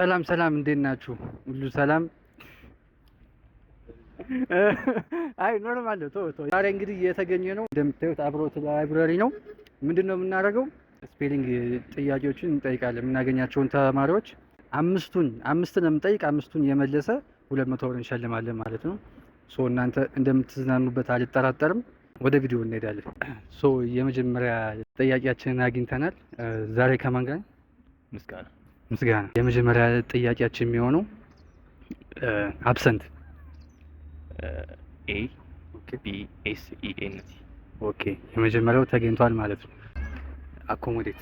ሰላም ሰላም፣ እንዴት ናችሁ? ሁሉ ሰላም? አይ ኖርማል ነው። ዛሬ እንግዲህ የተገኘ ነው እንደምታዩት አብሮት ላይብረሪ ነው። ምንድነው የምናደርገው? ስፔሊንግ ጥያቄዎችን እንጠይቃለን። የምናገኛቸውን ተማሪዎች አምስትን የምንጠይቅ አምስቱን የመለሰ 200 ብር እንሸልማለን ማለት ነው። ሶ እናንተ እንደምትዝናኑበት አልጠራጠርም። ወደ ቪዲዮ እንሄዳለን። ሶ የመጀመሪያ ጥያቄያችንን አግኝተናል። ዛሬ ከማን ጋር? ምስጋና። የመጀመሪያ ጥያቄያችን የሚሆነው አብሰንት ኤ ቢ ኤስ ኢ ኤን ቲ። ኦኬ የመጀመሪያው ተገኝቷል ማለት ነው። አኮሞዴት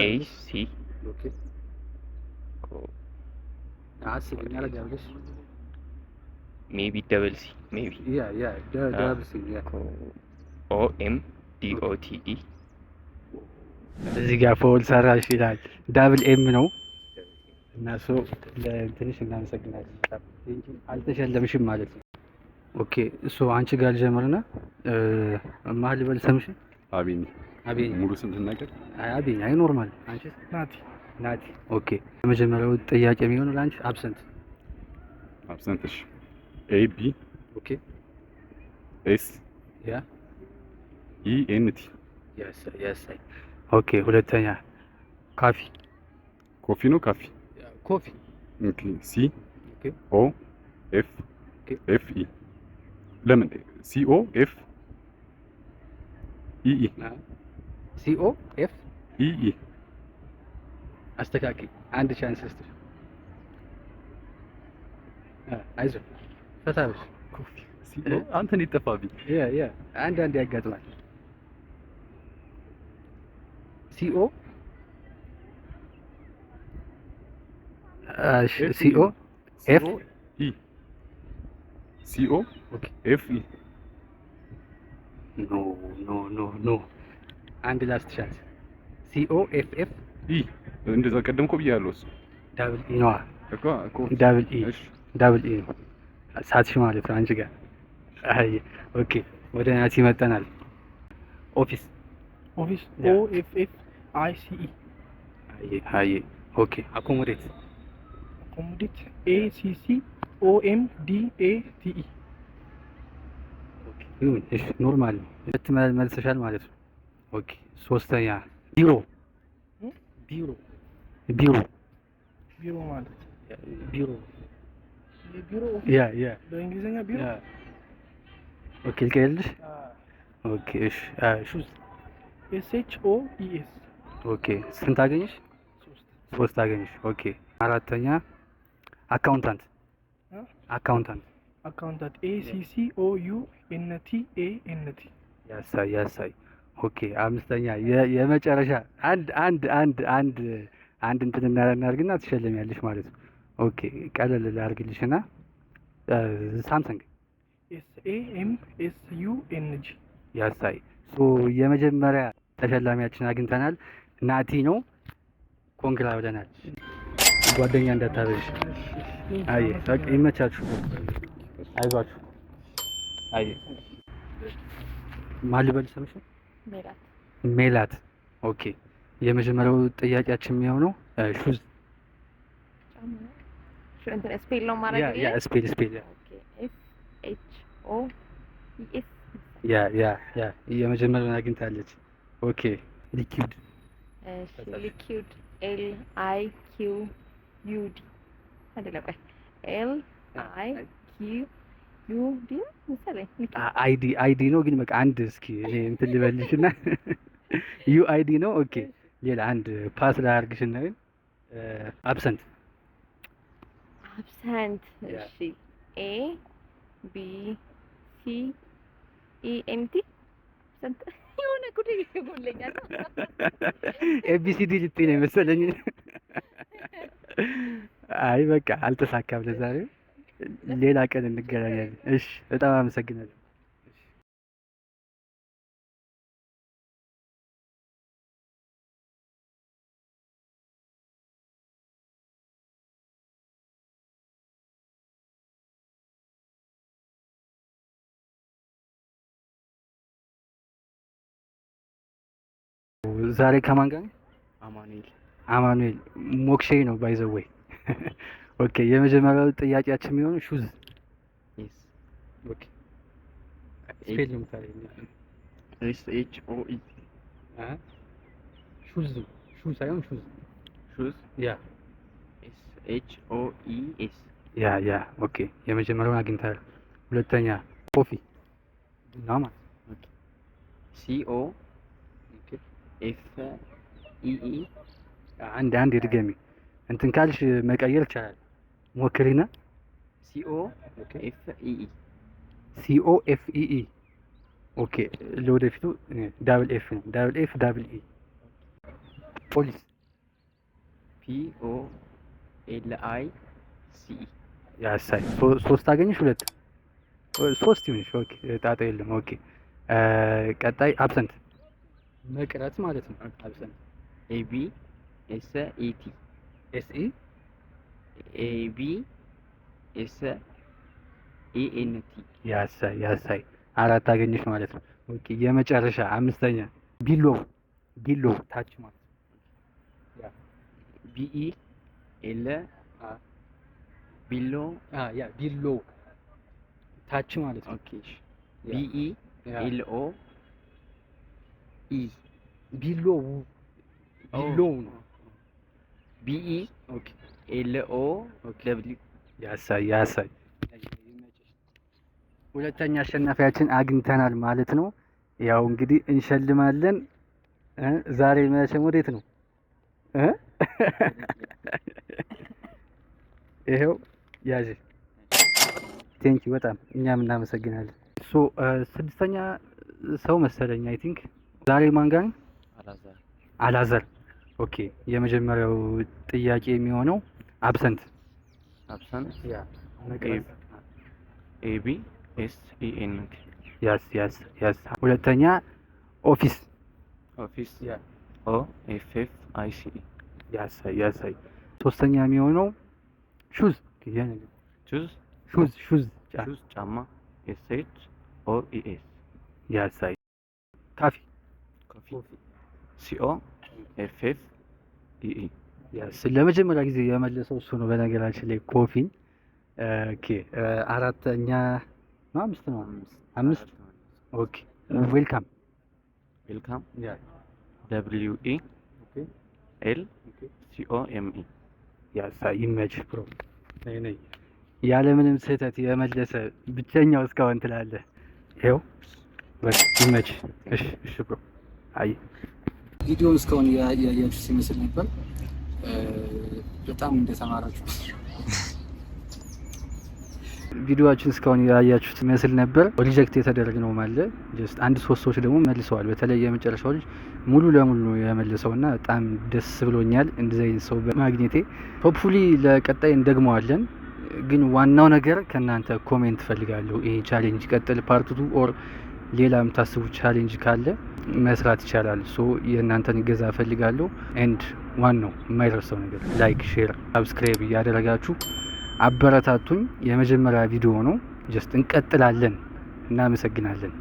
ኤ ሲ ሜቢ ደብል ሲ ኦ ኤም ዲ ኦ ቲ ኢ። እዚህ ጋር ፎል ሰራሽ ይላል። ዳብል ኤም ነው እና ሶ ለትንሽ እናመሰግናለን። አልተሸለምሽም ማለት ነው። ኦኬ ሶ አንቺ ጋር ልጀምርና መሀል በል ስምሽ። አቤኝ ሙሉ ስም ትናገር? አቤኝ። አይ ኖርማል። አንቺ? ናቲ። ኦኬ የመጀመሪያው ጥያቄ የሚሆነው ለአንቺ አብሰንት። እሺ ኤ ቢ ኦኬ ኤስ ኢ ኤን ቲ። የስ ኦኬ ሁለተኛ ኮፊ ነው ካፊ? ኮፊ። ኦኬ ሲ ኦ ኤፍ ኤፍ ኢ። ለምን ሲ ኦ ኤፍ ኢ ኢ? ሲ ኦ ኤፍ ኢ ኢ። አስተካክል። አንድ ቻንስ ስጥ። አይዞህ ፈታ በል። ኮፊ ሲ ኦ አንተን ይጠፋብኝ። አንድ ያጋጥማል። ሲኦ ሲኦ ኤፍ ኢ ሲኦ ኤፍ ኢ። ኖ አንድ ላስት ቻንስ። ሲኦ ኤፍ ኤፍ ኢ። እንደዛ ቀደም እኮ ብያለሁ። እሱ ዳብል ኢ ነው እኮ ዳብል ኢ ነው። ሳትሽ ማለት ነው አንቺ ጋር። አይ ኦኬ ወደ ናቲ መጠናል። ኦፊስ ኦ ኤፍ ኤፍ አይ ሲ ኢ። አይ ኦኬ አኮሞዴት ኤ ሲ ሲ ኦ ኤም ዲ ኤ ቲ ኢ። ኦኬ እሺ ኖርማል ነው። ሁለት መልሰሻል ማለት ነው። ኦኬ ሶስተኛ ቢሮ ማለት ቢሮ በእንግሊዝኛ ቢሮ። ኦኬ ልቀይርልሽ። ኦኬ እሺ ሹዝ ኤስ ኤች ኦ ኢ ኤስ። ኦኬ ስንት አገኘሽ? ሶስት አገኘሽ። ኦኬ አራተኛ አካውንታንት ኤ ሲ ሲ ኦ ዩ ኤን ቲ ኤ ኤን ቲ። ያሳይ። ኦኬ አምስተኛ የመጨረሻ አንድ እንትን እናድርግና ትሸለሚያለሽ ማለት ነው። ኦኬ ቀለል ላድርግልሽና ሳምሰንግ ኤስ ኤ ኤም ኤስ ዩ ኤን ጂ። ያሳይ። ሶ የመጀመሪያ ተሸላሚያችን አግኝተናል። ናቲ ነው። ኮንግራ ብለናል። ጓደኛ እንዳታበሽ። አይ በቃ ይመቻችሁ። አይዟችሁ። አይ ማን ልበል ስምሽ? ሜላት። ኦኬ የመጀመሪያው ጥያቄያችን የሚሆነው ሹዝ ስፔል ነው ማለት ያ ስፔል ኤፍ ኤች ኦ ኢ ኤስ። ያ የመጀመሪያውን አግኝታለች። ኦኬ ሊኪውድ ሊኪውድ ኤል አይ ኪው ዩ ዲ አይደለም። ኤል አይ ኪው ዩ ዲ መሰለኝ። አይዲ ነው ግን በቃ አንድ እስኪ እኔ እንትን ልበልሽና ዩ አይዲ ነው። ኦኬ ሌላ አንድ ፓስ ላድርግሽና ግን አብሰንት። እሺ ኤ ቢ ሲ ኢ ኤን ቲ። የሆነ ጉድ ይጎለኛል። ኤቢሲዲ ልትይ ነው የመሰለኝ። አይ በቃ አልተሳካም ለዛሬ። ሌላ ቀን እንገናኛለን። እሺ በጣም አመሰግናለሁ። ዛሬ ከማን ጋር? አማኑኤል። አማኑኤል ሞክሼ ነው ባይ ዘ ዌይ። ኦኬ የመጀመሪያው ጥያቄያችን የሚሆነው ሹዝ ኤስ ኦኬ ስፔል ነው የምታደርገው? ኤስ ኤች ኦ ኢ ሹዝ ሹዝ ሳይሆን ሹዝ ሹዝ ያ ኤስ ኤች ኦ ኢ ኤስ ያ ኦኬ የመጀመሪያውን አግኝተሃል። ሁለተኛ ኮፊ ቡና ማለት ሲ ኦ ኤፍ ኢ ኢ አንድ ድገሚ እንትን ካልሽ መቀየር ይቻላል። ሞክሪና ሲ ኦ ኤፍ ኢ ኢ ሲኦ ኤፍ ኢ ኢ ኦኬ ለወደፊቱ ዳብል ኤፍ ነው። ዳብል ኤፍ ዳብል ኢ ፖሊስ ፒ ኦ ኤል አይ ሲ ኢ ያሳይ ሶስት አገኘሽ። ሁለት ሶስት ይሁንሽ። ኦኬ ጣጣ የለም። ኦኬ ቀጣይ አብሰንት መቅረት ማለት ነው። አብሰንት ኤ ቢ ኤስ ኢ ቲ ኤስ ኢ ኤ ቢ ኤስ ኢ ኤን ቲ ያሳይ አራት አገኘሽ ማለት ነው። ኦኬ የመጨረሻ አምስተኛ ቢሎ ታች ማለት ነው። ቢ ኢ ኤል ቢሎ ቢሎ ታች ማለት ነው። ኦኬ ቢ ኢ ኤል ኦ ኢ ቢሎ ነው። ቢ ኢ ኦኬ ኤል ኦ ደብሊው ያሳይ ሁለተኛ አሸናፊያችን አግኝተናል ማለት ነው። ያው እንግዲህ እንሸልማለን። ዛሬ መቼም ወዴት ነው? ይሄው ያዥ። ቴንኪ በጣም እኛም እናመሰግናለን። ስድስተኛ ሰው መሰለኝ አይ ቲንክ ዛሬ ማን ጋር? አላዘር። ኦኬ የመጀመሪያው ጥያቄ የሚሆነው አብሰንት ያ ኤ ቢ ኤስ ኢ ኤን ቲ ያስ ሁለተኛ ኦፊስ ያ ኦ ኤፍ ኤፍ አይ ሲ ኢ ያሳይ ሶስተኛ የሚሆነው ሹዝ ሹዝ ጫማ ኤስ ኤች ኦ ኢ ኤስ ያሳይ ካፊ ሲ ኦ ኤፍ ኤፍ ኢ ኢ ያስ ለመጀመሪያ ጊዜ የመለሰው እሱ ነው በነገራችን ላይ ኮፊን። ኦኬ አራተኛ ነው አምስት ኦኬ ዌልካም ያ ደብሊው ኢ ኤል ሲ ኦ ኤም ኢ ያሳይ ኢሜጅ ፕሮ ነይ ያለምንም ስህተት የመለሰ ብቸኛው እስካሁን ትላለህ። ይኸው በቃ ኢሜጅ። እሺ ብሮ አይ ቪዲዮውን እስካሁን ያያችሁ ሲመስል ነበር። በጣም እንደተማራችሁ ቪዲዮአችን እስካሁን ያያችሁት ይመስል ነበር። ሪጀክት የተደረግነው ማለት ጀስት አንድ ሶስት ሰዎች ደግሞ መልሰዋል። በተለይ የመጨረሻው ልጅ ሙሉ ለሙሉ ነው የመለሰውና በጣም ደስ ብሎኛል እንደዚህ አይነት ሰው በማግኘቴ። ሆፕፉሊ ለቀጣይ እንደግመዋለን። ግን ዋናው ነገር ከእናንተ ኮሜንት ፈልጋለሁ። ይሄ ቻሌንጅ ቀጥል ፓርት 2 ኦር ሌላ የምታስቡት ቻሌንጅ ካለ መስራት ይቻላል። የእናንተን እገዛ ፈልጋለሁ። ኤንድ ዋናው የማይረሳው ነገር ላይክ፣ ሼር፣ ሰብስክራይብ እያደረጋችሁ አበረታቱኝ። የመጀመሪያ ቪዲዮ ነው። ጀስት እንቀጥላለን። እናመሰግናለን።